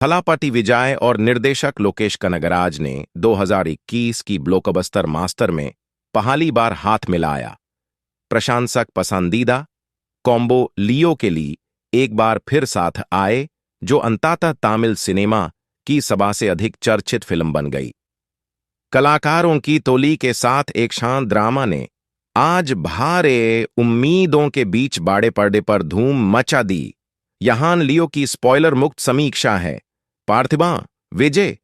थलापति विजय और निर्देशक लोकेश कनगराज ने 2021 की ब्लॉकबस्टर मास्टर में पहली बार हाथ मिलाया। प्रशंसक पसंदीदा कॉम्बो लियो के लिए एक बार फिर साथ आए, जो अंततः तमिल सिनेमा की सबा से अधिक चर्चित फिल्म बन गई। कलाकारों की टोली के साथ एक शांत ड्रामा ने आज भारे उम्मीदों के बीच बड़े पर्दे पर धूम मचा दी। यहां लियो की स्पॉइलर मुक्त समीक्षा है। पार्थिबा विजय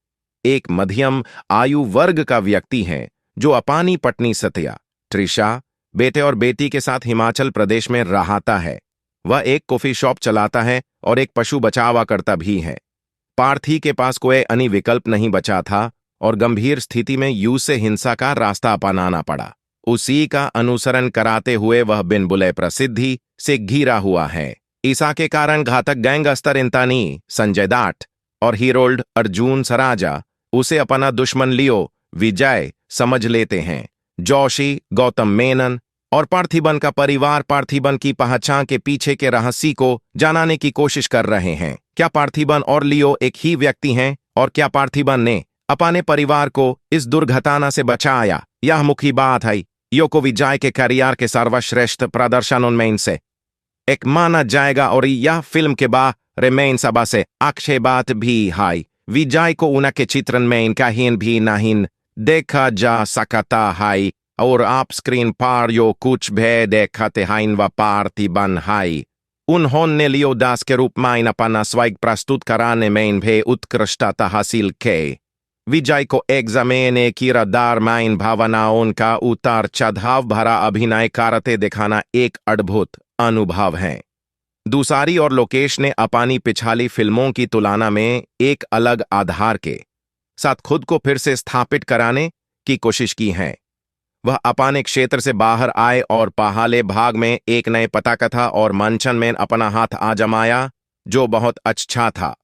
एक मध्यम आयु वर्ग का व्यक्ति है जो अपनी पत्नी सत्या त्रिशा, बेटे और बेटी के साथ हिमाचल प्रदेश में रहता है। वह एक कॉफी शॉप चलाता है और एक पशु बचावा करता भी है। पार्थी के पास कोई अन्य विकल्प नहीं बचा था और गंभीर स्थिति में युद्ध से हिंसा का रास्ता अपनाना पड़ा। उसी का अनुसरण कराते हुए वह बिन बुले प्रसिद्धि से घिरा हुआ है। ईसा के कारण घातक गैंगस्टर इंतानी संजय दत्त और हीरोल्ड अर्जुन सराजा उसे अपना दुश्मन लियो विजय समझ लेते हैं। जोशी, गौतम मेनन और पार्थिबन का परिवार पार्थिबन की पहचान के पीछे के रहस्य को जानने की कोशिश कर रहे हैं। क्या पार्थिबन और लियो एक ही व्यक्ति हैं और क्या पार्थिबन ने अपने परिवार को इस दुर्घटना से बचाया? यह मुख्य बात है। यो को विजय के करियर के सर्वश्रेष्ठ प्रदर्शनों में से एक माना जाएगा और यह फिल्म के बाद रेमेन सभा से अक्षय बात भी है। विजय को उनके चित्रण में कहीं भी नहीं देखा जा सकता है और आप स्क्रीन पर यो कुछ भी देखते हैं वह पार्थिबन है। उन्होंने लियो दास के रूप में अपना स्वैग प्रस्तुत कराने में भी उत्कृष्टता हासिल की। विजय को एक जमाने किरदार में भावनाओं का उतार चढ़ाव भरा अभिनय करते दिखाना एक अद्भुत अनुभव है। दूसरी ओर लोकेश ने अपनी पिछली फिल्मों की तुलना में एक अलग आधार के साथ खुद को फिर से स्थापित कराने की कोशिश की है। वह अपने क्षेत्र से बाहर आए और पहले भाग में एक नए पटकथा और मंचन में अपना हाथ आजमाया, जो बहुत अच्छा था।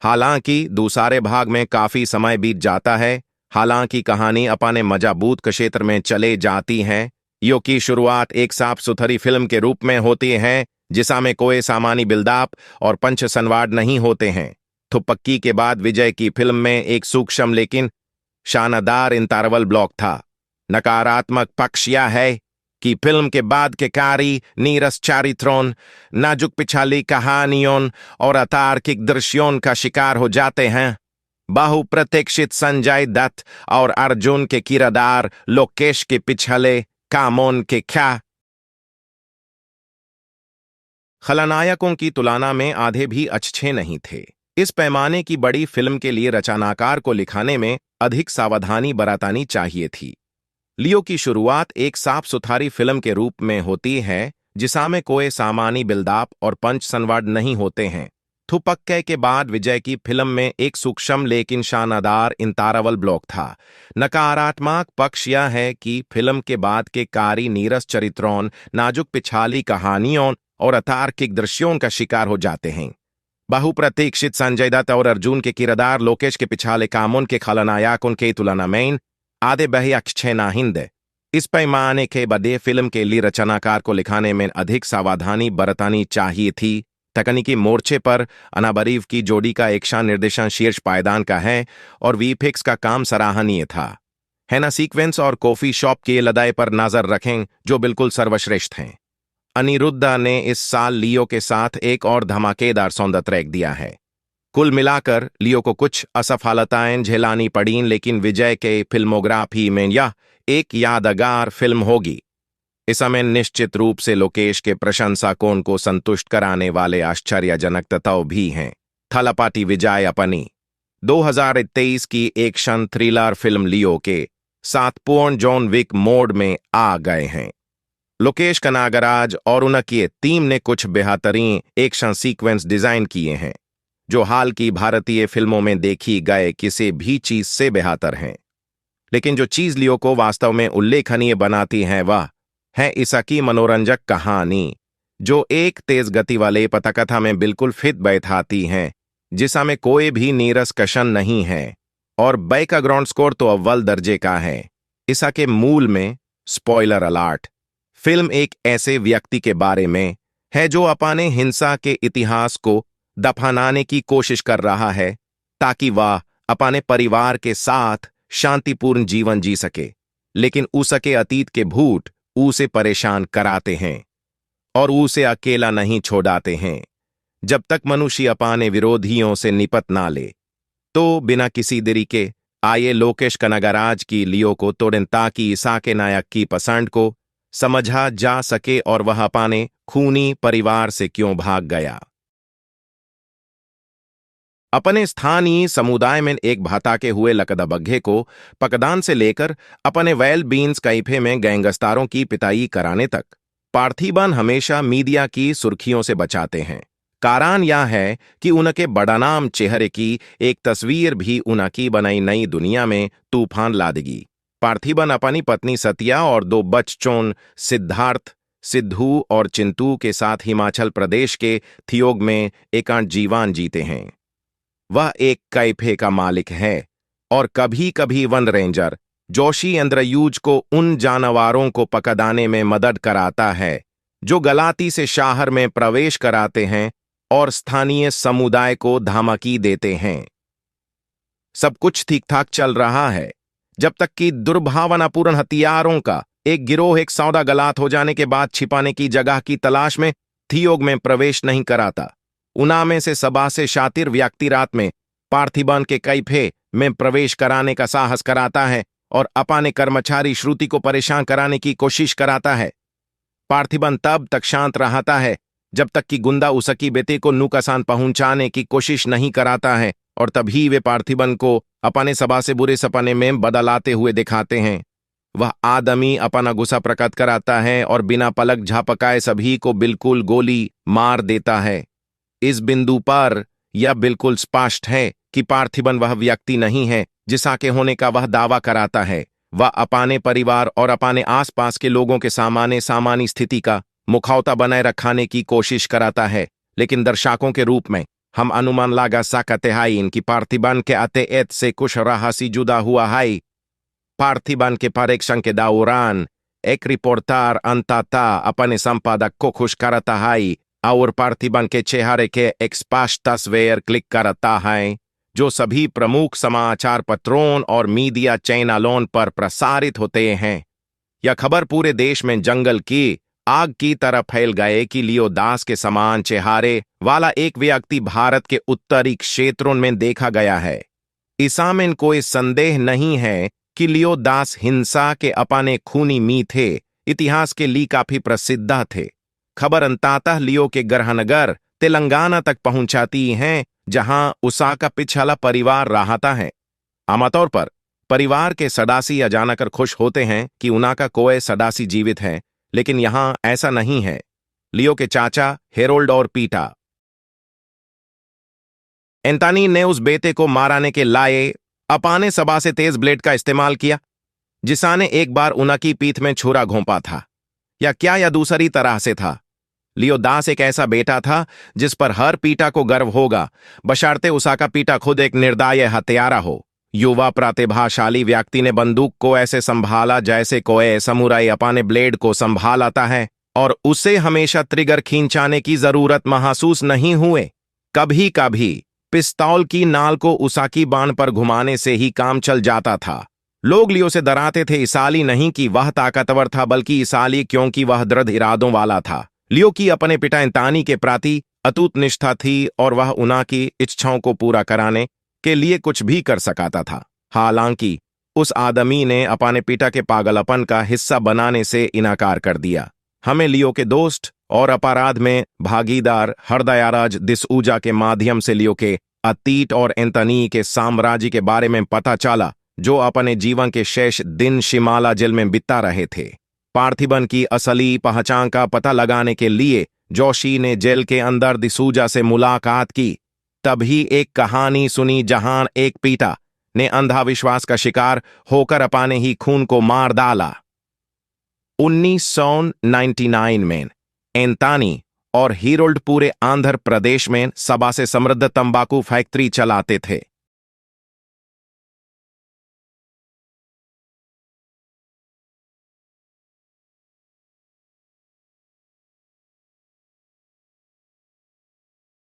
हालांकि दूसरे भाग में काफी समय बीत जाता है। हालांकि कहानी अपने मजबूत क्षेत्र में चले जाती है। यो की शुरुआत एक साफ सुथरी फिल्म के रूप में होती है जिसमें कोई सामान्य बिल्डअप और पंच संवाद नहीं होते हैं। थुप्पक्की के बाद विजय की फिल्म में एक सूक्ष्म लेकिन शानदार इंटरवल ब्लॉक था। नकारात्मक पक्ष यह है कि फिल्म के बाद के कारी नीरस चरित्रों, नाजुक पिछली कहानियों और अतार्किक दृश्यों का शिकार हो जाते हैं। बहुप्रतीक्षित संजय दत्त और अर्जुन के किरदार लोकेश के पिछले कामों के क्या खलनायकों की तुलना में आधे भी अच्छे नहीं थे। इस पैमाने की बड़ी फिल्म के लिए रचनाकार को लिखाने में अधिक सावधानी बरतनी चाहिए थी। लियो की शुरुआत एक साफ सुथरी फिल्म के रूप में होती है जिसमें कोई सामान्य बिल्डअप और पंच संवाद नहीं होते हैं। थुप्पक्के के बाद विजय की फिल्म में एक सूक्ष्म लेकिन शानदार इंटरवल ब्लॉक था। नकारात्मक पक्ष यह है कि फिल्म के बाद के कारी नीरस चरित्रों, नाजुक पिछली कहानियों और अतार्किक दृश्यों का शिकार हो जाते हैं। बहुप्रतीक्षित संजय दत्त और अर्जुन के किरदार लोकेश के पिछले कामों के खलनायकों के तुलना में आधे बही अच्छे नाहिंद। इस पैमाने के बदे फिल्म के लिए रचनाकार को लिखाने में अधिक सावधानी बरतनी चाहिए थी। तकनीकी मोर्चे पर अनाबरीव की जोड़ी का एक्शन निर्देशन शीर्ष पायदान का है और वीएफएक्स का काम सराहनीय था। हैना सीक्वेंस और कॉफी शॉप के लदाई पर नजर रखें जो बिल्कुल सर्वश्रेष्ठ हैं। अनिरुद्धा ने इस साल लियो के साथ एक और धमाकेदार सौंदर्य ट्रैक दिया है। कुल मिलाकर लियो को कुछ असफलताएं झेलानी पड़ीं, लेकिन विजय के फिल्मोग्राफी में यह एक यादगार फिल्म होगी। इसमें निश्चित रूप से लोकेश के प्रशंसकों को संतुष्ट कराने वाले आश्चर्यजनक तत्व भी हैं। थलापति विजय अपनी 2023 की एक्शन थ्रिलर फिल्म लियो के साथ पूर्ण जॉन विक मोड में आ गए हैं। लोकेश कनगराज और उनकी टीम ने कुछ बेहतरीन एक्शन सीक्वेंस डिजाइन किए हैं जो हाल की भारतीय फिल्मों में देखी गए किसी भी चीज से बेहतर हैं। लेकिन जो चीज लियो को वास्तव में उल्लेखनीय बनाती है वह है इसकी मनोरंजक कहानी, जो एक तेज गति वाले पटकथा में बिल्कुल फिट बैठाती है, जिसमें कोई भी नीरस कशन नहीं है और बैकग्राउंड स्कोर तो अव्वल दर्जे का है। इसके मूल में स्पॉइलर अलर्ट, फिल्म एक ऐसे व्यक्ति के बारे में है जो अपने हिंसा के इतिहास को दफनाने की कोशिश कर रहा है ताकि वह अपने परिवार के साथ शांतिपूर्ण जीवन जी सके। लेकिन उसके अतीत के भूत उसे परेशान कराते हैं और उसे अकेला नहीं छोड़ाते हैं। जब तक मनुष्य अपने विरोधियों से निपट ना ले, तो बिना किसी देरी के आइए लोकेश कनगराज की लियो को तोड़ें ताकि ईसा के नायक की पसंद को समझा जा सके और वह अपने खूनी परिवार से क्यों भाग गया। अपने स्थानीय समुदाय में एक भाता के हुए लकदबग्घे को पकदान से लेकर अपने वेल बीन्स कैफे में गैंगस्तारों की पिटाई कराने तक पार्थिबन हमेशा मीडिया की सुर्खियों से बचाते हैं। कारण यह है कि उनके बड़नाम चेहरे की एक तस्वीर भी उनकी बनाई नई दुनिया में तूफान ला देगी। पार्थिबन अपनी पत्नी सत्या और 2 बच्चों सिद्धार्थ, सिद्धू और चिंटू के साथ हिमाचल प्रदेश के थियोग में एकांत जीवन जीते हैं। वह एक कैफे का मालिक है और कभी कभी वन रेंजर जोशी इंद्रयूज को उन जानवरों को पकड़ाने में मदद कराता है जो गलती से शहर में प्रवेश कराते हैं और स्थानीय समुदाय को धमकी देते हैं। सब कुछ ठीक ठाक चल रहा है जब तक कि दुर्भावनापूर्ण हथियारों का एक गिरोह एक सौदा गलत हो जाने के बाद छिपाने की जगह की तलाश में थियोग में प्रवेश नहीं कराता। उना में से सबा से शातिर व्यक्ति रात में पार्थिबन के कैफे में प्रवेश कराने का साहस कराता है और अपने कर्मचारी श्रुति को परेशान कराने की कोशिश कराता है। पार्थिबन तब तक शांत रहता है जब तक कि गुंडा उसकी बेटे को नुकसान पहुंचाने की कोशिश नहीं कराता है और तभी वे पार्थिबन को अपने सभा से बुरे सपने में बदलाते हुए दिखाते हैं। वह आदमी अपना गुस्सा प्रकट कराता है और बिना पलक झपकाए सभी को बिल्कुल गोली मार देता है। इस बिंदु पर यह बिल्कुल स्पष्ट है कि पार्थिबन वह व्यक्ति नहीं है जिसा के होने का वह दावा कराता है। वह अपने परिवार और अपने आसपास के लोगों के सामान्य स्थिति का मुखौटा बनाए रखने की कोशिश कराता है। लेकिन दर्शकों के रूप में हम अनुमान लगा सकते हैं इनकी पार्थिबन के अतीत से कुछ रहस्य जुदा हुआ है। पार्थिबन के परीक्षण के दौरान एक रिपोर्टर अंततः अपने संपादक को खुश करता है और पार्थिबन के चेहरे के एक स्पष्ट तस्वीर क्लिक करता है जो सभी प्रमुख समाचार पत्रों और मीडिया चैनलों पर प्रसारित होते हैं। यह खबर पूरे देश में जंगल की आग की तरह फैल गए कि लियो दास के समान चेहरे वाला एक व्यक्ति भारत के उत्तरी क्षेत्रों में देखा गया है। इसमें कोई संदेह नहीं है कि लियो दास हिंसा के अपने खूनी मीठे इतिहास के लिए काफी प्रसिद्ध थे। खबर अंततः लियो के गृहनगर तेलंगाना तक पहुंचाती हैं जहां उसका पिछला परिवार रहता है। आमतौर पर परिवार के सदासी अचानक खुश होते हैं कि उनका कोई सदासी जीवित है, लेकिन यहां ऐसा नहीं है। लियो के चाचा हेरोल्ड और पीटा एंटनी ने उस बेटे को मारने के लाए अपने सभा से तेज ब्लेड का इस्तेमाल किया जिसने एक बार उनकी पीठ में छुरा घोंपा था। या क्या यह दूसरी तरह से था? लियो दास एक ऐसा बेटा था जिस पर हर पीटा को गर्व होगा, बशर्ते उसका पीटा खुद एक निर्दय हत्यारा हो। युवा प्रतिभाशाली व्यक्ति ने बंदूक को ऐसे संभाला जैसे कोई समुराई अपने ब्लेड को संभालता है और उसे हमेशा ट्रिगर खींचाने की जरूरत महसूस नहीं हुए। कभी कभी पिस्तौल की नाल को उसकी बाण पर घुमाने से ही काम चल जाता था। लोग लियो से डराते थे इसलिए नहीं कि वह ताकतवर था, बल्कि इसलिए क्योंकि वह दृढ़ इरादों वाला था। लियो की अपने पिता एंटनी के प्रति अटूट निष्ठा थी और वह उनकी इच्छाओं को पूरा कराने के लिए कुछ भी कर सकता था। हालांकि उस आदमी ने अपने पिता के पागलपन का हिस्सा बनाने से इनकार कर दिया। हमें लियो के दोस्त और अपराध में भागीदार हृदयराज दिसूजा के माध्यम से लियो के अतीत और एंटनी के साम्राज्य के बारे में पता चला, जो अपने जीवन के शेष दिन शिमाला जेल में बिता रहे थे। पार्थिबन की असली पहचान का पता लगाने के लिए जोशी ने जेल के अंदर दिसूजा से मुलाकात की। तभी एक कहानी सुनी जहां एक पिता ने अंधविश्वास का शिकार होकर अपने ही खून को मार डाला। 1999 में एंटनी और हेरोल्ड पूरे आंध्र प्रदेश में सबा से समृद्ध तंबाकू फैक्ट्री चलाते थे।